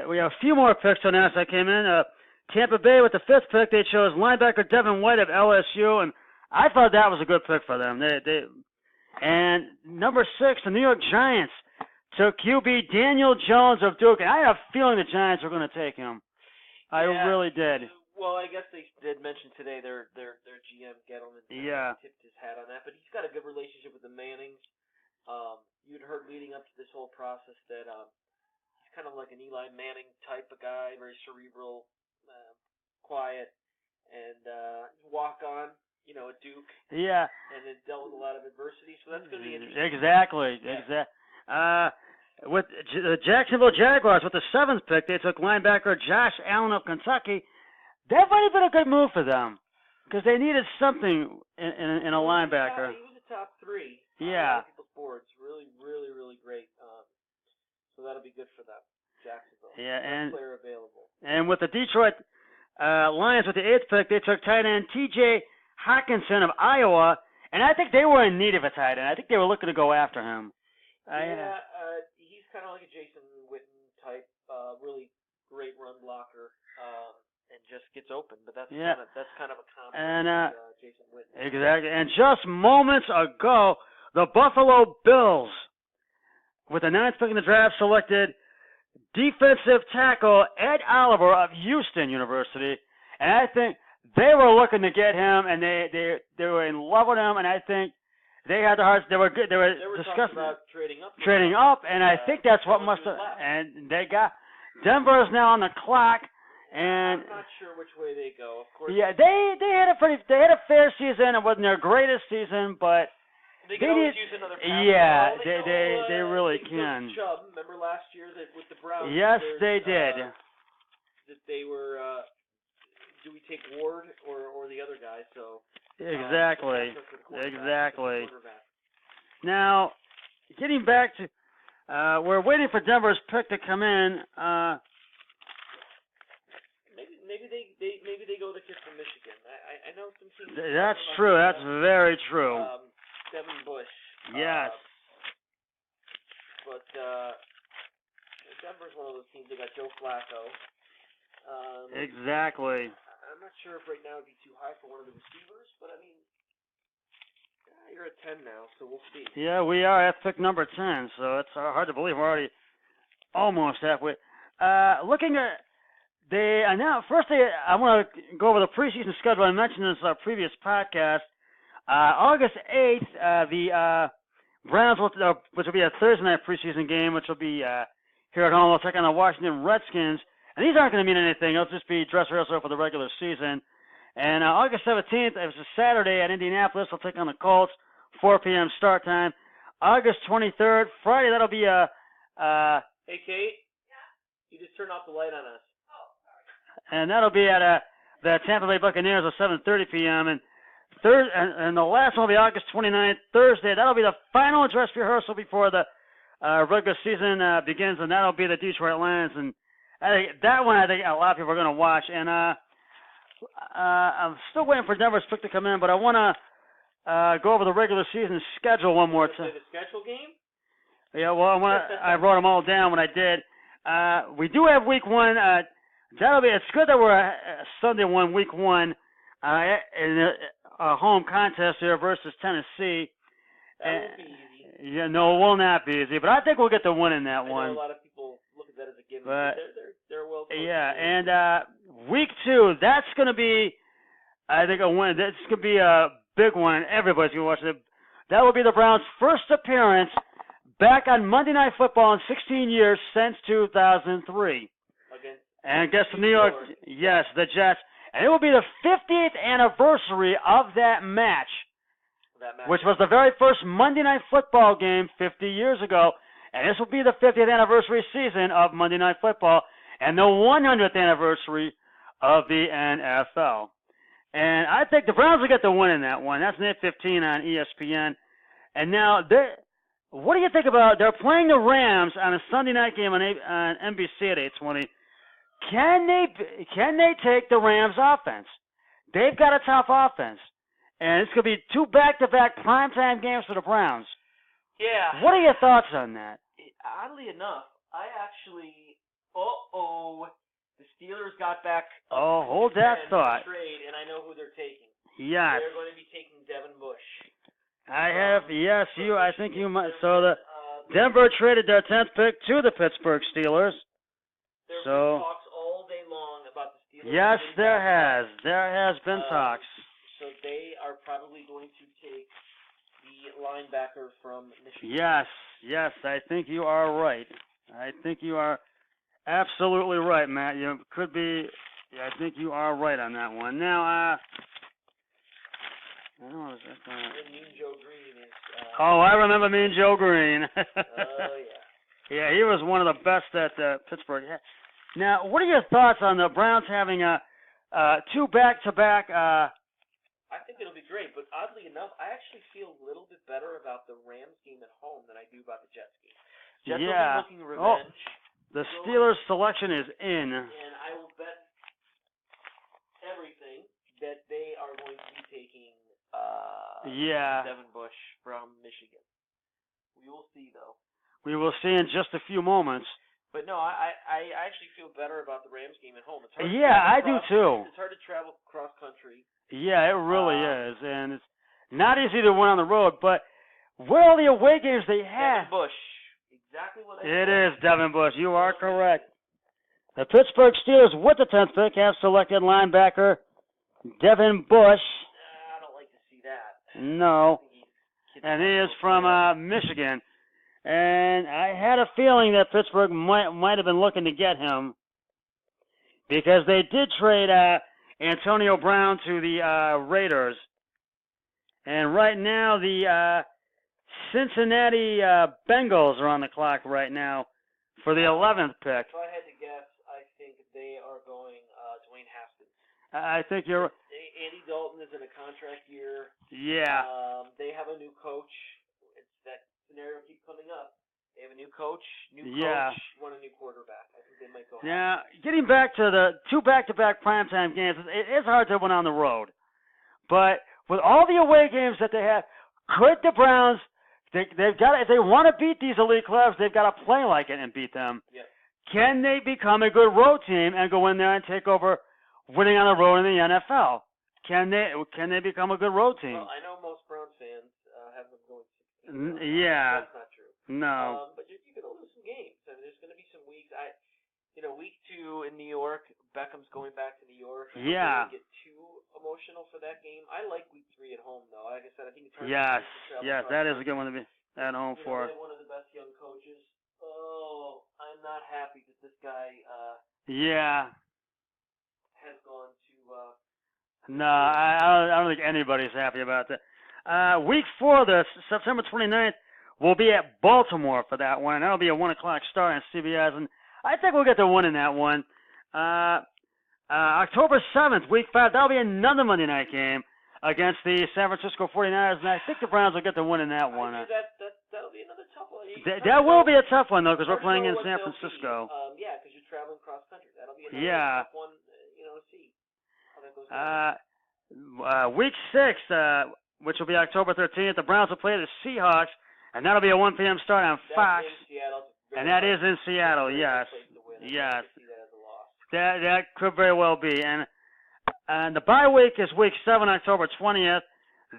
We have a few more picks on that that came in. Tampa Bay with the 5th pick, they chose linebacker Devin White of LSU, and I thought that was a good pick for them. And number 6, the New York Giants took QB Daniel Jones of Duke, and I had a feeling the Giants were going to take him. I really did. Well, I guess they did mention today their GM Gettleman tipped his hat on that, but he's got a good relationship with the Mannings. You'd heard leading up to this whole process that he's kind of like an Eli Manning type of guy, very cerebral, quiet, and walk on, at Duke. Yeah. And it dealt with a lot of adversity, so that's going to be interesting. Exactly. With the Jacksonville Jaguars with the 7th pick, they took linebacker Josh Allen of Kentucky. That might have been a good move for them because they needed something in a linebacker. He was the top 3. Yeah. On people's boards. Really, really, really great. So that'll be good for them, Jacksonville. Yeah, and player available. And with the Detroit Lions with the 8th pick, they took tight end T.J. Hawkinson of Iowa, and I think they were in need of a tight end. I think they were looking to go after him. He's kind of like a Jason Witten type, really great run blocker. And just gets open, but that's kind of a compliment to Jason Witten. Exactly. And just moments ago, the Buffalo Bills, with the 9th pick in the draft, selected defensive tackle Ed Oliver of Houston University, and I think they were looking to get him, and they were in love with him, and I think they had the hearts. They were good. They were discussing about trading up, and I think that's what must have. And they got Denver's now on the clock. And I'm not sure which way they go. Of course. Yeah, they had a fair season. It wasn't their greatest season, but they can always use another pass. Yeah, they really can. Chubb, remember last year that with the Browns? Yes, they did. That they were. Do we take Ward or the other guy? So exactly. Now, getting back to, we're waiting for Denver's pick to come in. Maybe they go the kid from Michigan. I know some teams. That's true. That's very true. Devin Bush. Yes. But Denver's one of those teams. They got Joe Flacco. Exactly. I'm not sure if right now it'd be too high for one of the receivers, but I mean, you're at 10 now, so we'll see. Yeah, we are at pick number 10, so it's hard to believe we're already almost halfway. Looking at I want to go over the preseason schedule. I mentioned this in our previous podcast. August 8th, the Browns, which will be a Thursday night preseason game, which will be here at home. We'll take on the Washington Redskins. And these aren't going to mean anything. It'll just be dress rehearsal for the regular season. And August 17th, it's a Saturday at Indianapolis. We'll take on the Colts, 4 p.m. start time. August 23rd, Friday, that'll be a... Hey, Kate? Yeah? You just turned off the light on us. And that'll be at the Tampa Bay Buccaneers at 7:30 p.m. And the last one will be August 29th, Thursday. That'll be the final dress rehearsal before the regular season begins, and that'll be the Detroit Lions. And I think a lot of people are going to watch. And I'm still waiting for Denver's pick to come in, but I want to go over the regular season schedule one more time. The schedule game? Yeah, well, I wrote them all down when I did. We do have week 1. It's good that we're a Sunday one, week 1, in a home contest here versus Tennessee. That won't be easy. Yeah, no, it will not be easy, but I think we'll get the win in that one. I know a lot of people look at that as a given, but they're well coached. Yeah, and week 2, that's going to be, I think, a win. That's going to be a big one, and everybody's going to watch it. That will be the Browns' first appearance back on Monday Night Football in 16 years since 2003. And against the New York, yes, the Jets. And it will be the 50th anniversary of that match, which was the very first Monday Night Football game 50 years ago. And this will be the 50th anniversary season of Monday Night Football and the 100th anniversary of the NFL. And I think the Browns will get the win in that one. That's an 8:15 on ESPN. And now, what do you think about, they're playing the Rams on a Sunday night game on NBC at 8:20. Can they take the Rams offense? They've got a tough offense. And it's going to be 2 back-to-back primetime games for the Browns. Yeah. What are your thoughts on that? Oddly enough, The Steelers got back. Hold that thought. Trade, and I know who they're taking. Yes. They're going to be taking Devin Bush. I think you might. So the Denver traded their 10th pick to the Pittsburgh Steelers. There have been talks all day long about the Steelers. Yes, there has. There has been talks. So they are probably going to take the linebacker from Michigan. Yes, I think you are right. I think you are absolutely right, Matt. You could be. I think you are right on that one. Now, I don't know. Mean Joe Green is. I remember Mean Joe Green. Oh yeah. Yeah, he was one of the best at Pittsburgh. Now, what are your thoughts on the Browns having two back-to-back? I think it'll be great, but oddly enough, I actually feel a little bit better about the Rams game at home than I do about the Jets game. Jets will be looking revenge. The Steelers selection is in. And I will bet everything that they are going to be taking Devin Bush from Michigan. We will see, though. We will see in just a few moments. But no, I actually feel better about the Rams game at home. It's hard I do too. It's hard to travel cross country. Yeah, it really is, and it's not easy to win on the road. But where are the away games they have? Devin Bush, exactly what I It is Devin Bush. You are correct. The Pittsburgh Steelers, with the 10th pick, have selected linebacker Devin Bush. I don't like to see that. No, and he is from Michigan. And I had a feeling that Pittsburgh might have been looking to get him because they did trade Antonio Brown to the Raiders. And right now the Cincinnati Bengals are on the clock right now for the 11th pick. If I had to guess, I think they are going Dwayne Haskins. I think you're... Andy Dalton is in a contract year. Yeah. They have a new coach. It's that scenario keeps coming up. They have a new coach, want a new quarterback. I think they might go. Now, getting back to the two back-to-back primetime games, it is hard to win on the road. But with all the away games that they have, could the Browns? They've got, if they want to beat these elite clubs, they've got to play like it and beat them. Yep. Can they become a good road team and go in there and take over winning on the road in the NFL? Can they become a good road team? Well, I know most Browns fans have them going 16. Yeah. That's not true. No. But you're going to lose some games. I mean, there's going to be some weeks. Week 2 in New York, Beckham's going back to New York. I don't get too emotional for that game. I like week 3 at home, though. Like I said, I think it's hard to travel. That is a good one to be at home for. One of the best young coaches. Oh, I'm not happy that this guy has gone to. No, I don't think anybody's happy about that. Week 4, September 29th, will be at Baltimore for that one, and that'll be a 1 o'clock start on CBS, and I think we'll get the win in that one. October 7th, Week 5, that'll be another Monday night game against the San Francisco 49ers, and I think the Browns will get the win in that one. That'll be another tough one. That will be a tough one, though, because we're playing in San Francisco. Yeah, because you're traveling cross country. That'll be another tough one, to see. Week 6, which will be October 13th, the Browns will play the Seahawks, and that'll be a 1 p.m. start on Fox. And that is in Seattle, yes. Yes. That could very well be. And the bye week is week 7, October 20th.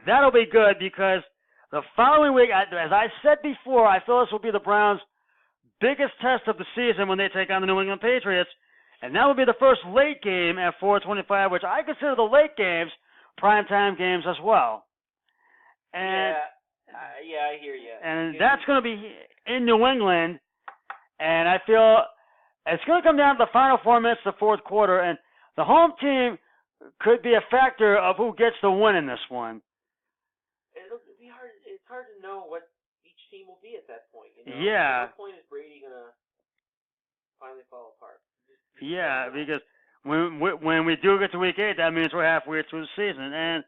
That'll be good because the following week, as I said before, I feel this will be the Browns' biggest test of the season when they take on the New England Patriots. And that will be the first late game at 4:25, which I consider the late games primetime games as well. And I hear you. And that's going to be in New England. And I feel it's going to come down to the final 4 minutes of the fourth quarter, and the home team could be a factor of who gets the win in this one. It'll be hard. It's hard to know what each team will be at that point. Yeah. At what point is Brady going to finally fall apart? Yeah, because when we do get to week 8, that means we're halfway through the season. And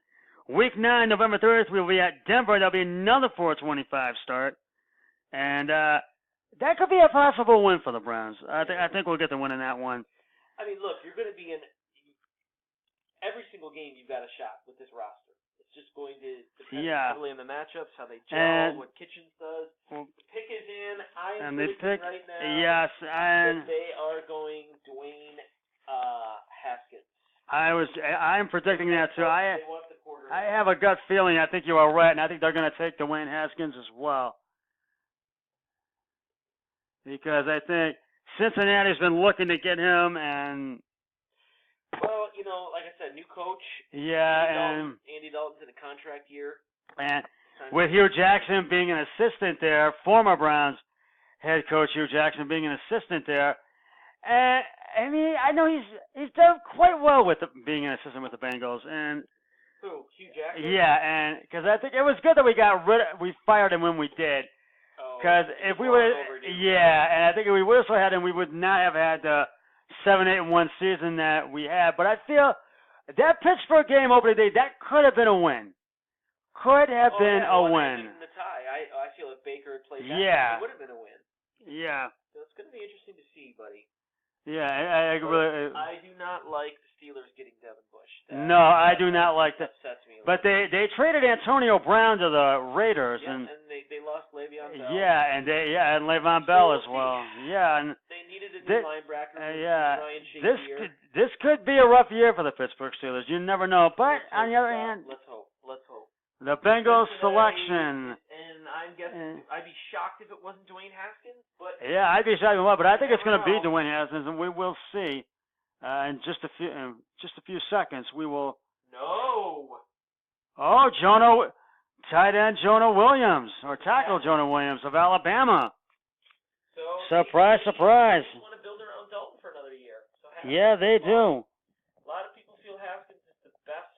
week 9, November 30th, we'll be at Denver. There'll be another 4:25 start. And that could be a possible win for the Browns. I think we'll get the win in that one. I mean, look, you're going to be in every single game. You've got a shot with this roster. It's just going to depend heavily on the matchups, how they gel, what Kitchens does. The pick is in. I am predicting right now that they are going Dwayne Haskins. I'm predicting that too. They want the quarterback. I have a gut feeling. I think you are right, and I think they're going to take Dwayne Haskins as well. Because I think Cincinnati's been looking to get him, and well, like I said, new coach. Yeah, Andy Dalton's in a contract year. And with Hugh Jackson being an assistant there, former Browns head coach Hugh Jackson being an assistant there, and I mean, I know he's done quite well with being an assistant with the Bengals. And who? Hugh Jackson? Yeah, and because I think it was good that we fired him when we did. Because if we would, and I think if we would have had him, we would not have had the 7-8-1 season that we had. But I feel that Pittsburgh game opening day, that could have been a win. Could have been a win. The tie. I feel if Baker had played that, it would have been a win. Yeah. So it's going to be interesting to see, buddy. Yeah, I do not like the Steelers getting Devin Bush. No, I do not like that. Upsets me. But they traded Antonio Brown to the Raiders, and they lost Le'Veon Bell. Yeah, and Le'Veon Bell as well. Yeah, and they needed a new linebacker. Ryan Shazier. This could be a rough year for the Pittsburgh Steelers. You never know. But on the other hand, let's hope. The Bengals selection. And I'm guessing I'd be shocked if it wasn't Dwayne Haskins. But yeah, I'd be shocked, but I think it's going to be Dwayne Haskins, and we will see. In just a few seconds, we will. No. Oh, tight end Jonah Williams, or tackle Jonah Williams of Alabama. So surprise! They want to build around Dalton for another year. So they do. A lot of people feel Haskins is the best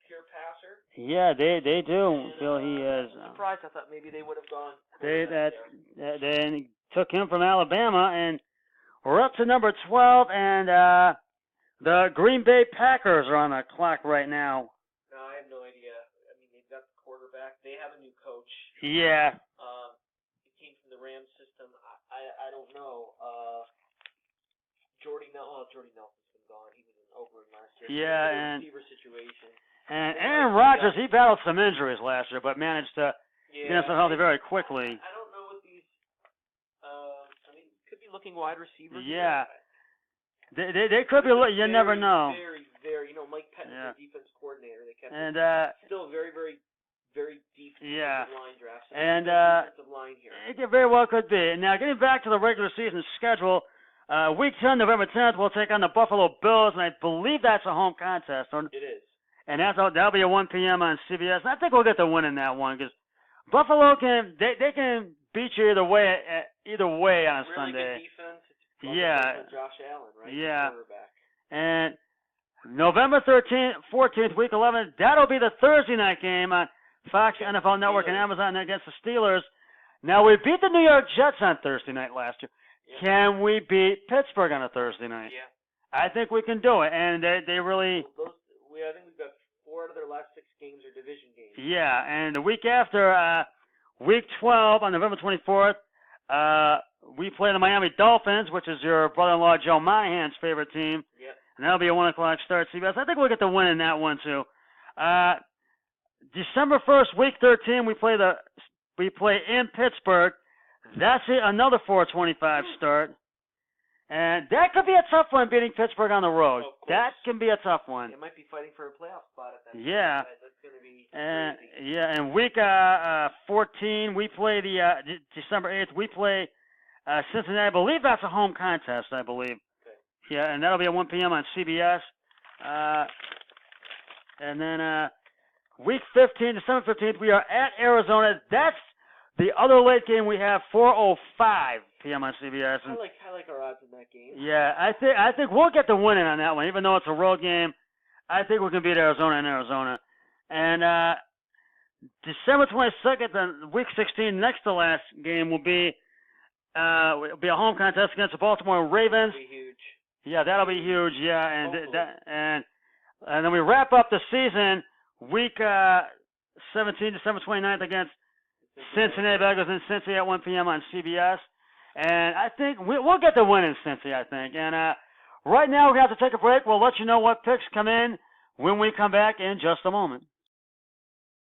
pure passer. Yeah, they do feel he is. I'm surprised. I thought maybe they would have gone. They took him from Alabama, and we're up to number 12, and the Green Bay Packers are on the clock right now. No, I have no idea. I mean, they've got the quarterback. They have a new coach. Yeah. He came from the Rams system. I don't know. Jordy Nelson's been gone. He was over in last year. Yeah, and receiver situation. And Aaron Rodgers, he battled some injuries last year, but managed to get himself healthy very quickly. I don't know what these. I mean, could be looking wide receivers. Yeah. They could be. You never know. Very. Mike Pettin, the defense coordinator. They kept still very, very, very deep defensive line drafts. And defensive line here. It very well could be. Now, getting back to the regular season schedule, Week 10, November 10th, we'll take on the Buffalo Bills, and I believe that's a home contest. It is. And that'll be at 1 p.m. on CBS. And I think we'll get the win in that one because Buffalo can beat you either way on a Sunday. Good defense. It's Josh Allen, right? Yeah. And November 14th, Week 11, that'll be the Thursday night game on Fox, NFL Network, and Amazon against the Steelers. Now, we beat the New York Jets on Thursday night last year. Yeah. Can we beat Pittsburgh on a Thursday night? Yeah. I think we can do it, and they really. I think we've got 4 out of their last 6 games are division games. Yeah, and the week after, Week 12 on November 24th, we play the Miami Dolphins, which is your brother-in-law Joe Monahan's favorite team. Yep. And that'll be a 1 o'clock start. CBS. I think we'll get the win in that one too. December 1st, Week 13, we play in Pittsburgh. That's another 4:25 start. And that could be a tough one, beating Pittsburgh on the road. That can be a tough one. They might be fighting for a playoff spot at that point. Yeah. That's going to be crazy. And Week 14, we play December 8th, we play Cincinnati. I believe that's a home contest, I believe. Okay. Yeah, and that'll be at 1 p.m. on CBS. And then Week 15, December 15th, we are at Arizona. That's the other late game we have, 4:05 p.m. on CBS. I like our odds in that game. Yeah, I think we'll get the win in on that one, even though it's a road game. I think we can beat Arizona in Arizona. And December 22nd, the Week 16, next to last game will be a home contest against the Baltimore Ravens. That'll be huge. Yeah, that'll be huge. Yeah, and then we wrap up the season Week 17, December 29th against Cincinnati Bengals in Cincy at 1 p.m. on CBS. And I think we'll get the win in Cincy, I think. And right now we have to take a break. We'll let you know what picks come in when we come back in just a moment.